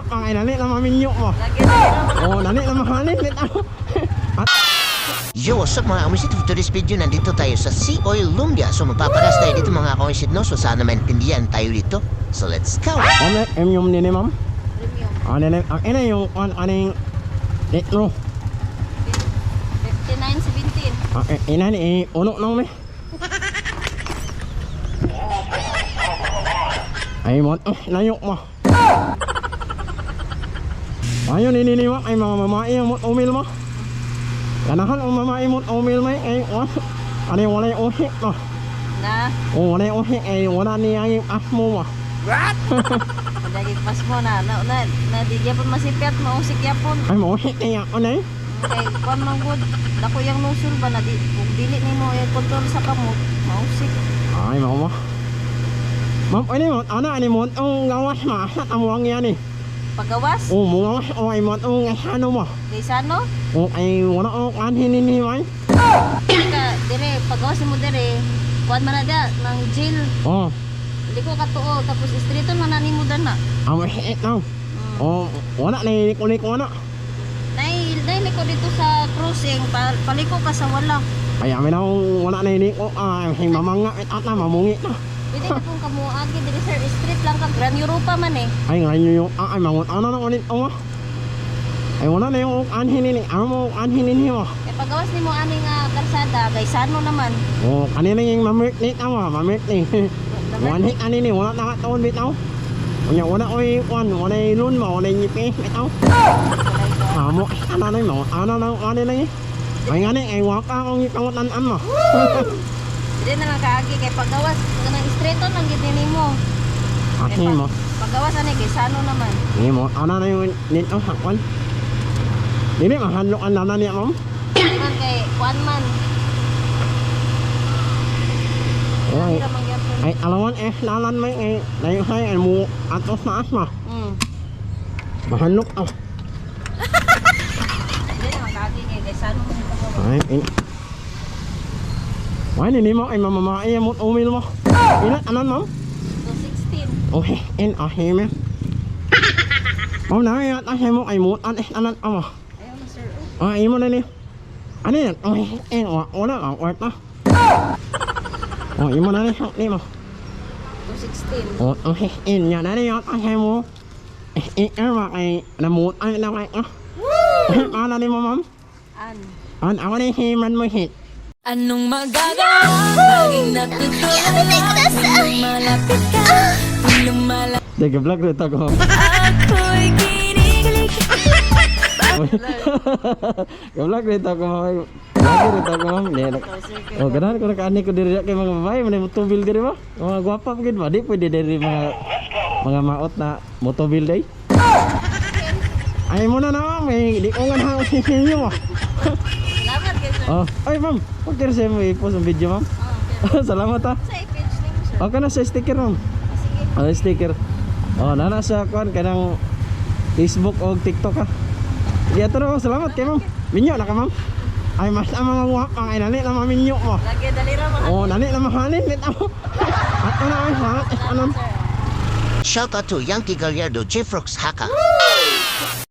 guwap ang ay nani na maminyo mo. Oh, nani na mahalin nito. Yo, what's up mga kamisit? For today's video, nandito tayo sa Sea Oil Lumbia. So mapapagas tayo dito mga kamisit, no? So sana maintindihan tayo dito. So let's go! Ma'am, yung nini ma'am? Premium. Ang ina yung aning litro. 59.17. Ina ni uno nang me. Ay mo, layok mo. Ayun nini mo ay mamamai mo umil mo. Ganahan ang mamai mo umil may ay ano yung wala yung uhik no? Na? O wala yung uhik ay wala niya yung asmo mo. What? Padagig pas mo na di gyapon masipyat mausik gyapon. Ay mauhik niya ako na eh. Kay kuan man gud dako yang nusul ba na di ug dili nimo i-control sa kamot mausik. Ay mau mo. Ma'am, ano mo ang gawas maasat ang muwang yan eh. Pagawas? O muwang ay mo ang ano mo. Kay sano? O ay wala ang kanhin ni may. Ka dire pagawas mo dire. Kuan man na da nang jail. Oh. Dili ko katuo tapos istriton man na nimo dana. Ang hit now. Oh, wala na liko na. Nay ko dito sa crossing paliko ka sa wala. Ay amin na wala na liko ay mamanga at na mamungi na. Pwede na kung kamuagi diri sir street lang ka Grand Europa man eh. Ay ngayon yung ay mangot ano nang ulit oh. Ay wala na yung anhin ni mo anhin ni mo. Kay pagawas nimo ani nga karsada kay sano naman. Oh, kanina yung mamirk ni tama, mamirk ni. One hit ani ni wala na taon bitaw. Unya wala oy kwan, wala lun mo, wala nyipi bitaw. Amo ano na mo, ano nang ano na ni. Ay ngani ay wapa akong ipangutan-an mo. Hindi na lang kaagi kay pagawas kanang streeton lang gid nimo. Ahin mo. Pagawas ani kay sano naman. Ni mo, ano na yung nito hakwan. Dili mahanlok ang nana niya ma'am. Man kay kuan man. Ay, Dira man gyapon. ay alawan lalan may layo hay mo atos na asma. Mahanlok ah. Hindi na lang kaagi kay sano man pagawas. Ay, why ni mo ay mamamai mo umil mo. Ilan anan ma'am? 216. Okay, in ahime. Oh, na yat ahimo ay mo anan ama. Ayaw na sir. Ah, imo na ni. Ano yan? Okay, wala ang kwarta. Oh, imo na ni mo. 216. Oh, okay, in yan na yat ahimo. Ba kay namut ay lang ay ano ni mo ma'am? Ako ni himan mo hit. Anong magagawa? Laging natutulog. Malapit ka. Lumalapit. Dega vlog rito ko. Ako'y kinikilig. Vlog rito ko. Vlog rito ko ma'am. Oh, ganahan ko nakaani ko diri kay mga babae, man motobil diri ba? Mga gwapa gid ba? Di pwede diri mga maot na motobil day. Ay mo na ma'am, di ko nga si inyo mo. Salamat kay sir. Oh, ay ma'am, okay sa mo i-post ang video ma'am. Okay. Salamat ha. Sa i-page nimo sir. Okay na sa sticker ma'am. Sige. Oh, sticker. Oh, nana sa kuan kanang Facebook o TikTok ha. Iya to na, salamat kay ma'am. Minyo na ka ma'am. Ay mas ang mga guwap ang ay nani na maminyo mo. Lagi dali ra mga. Oh, nani na mahalin nito. At ano ay salamat Salamat, anon. sir. Shout out to Yankee Gallardo, Jeffrox Haka.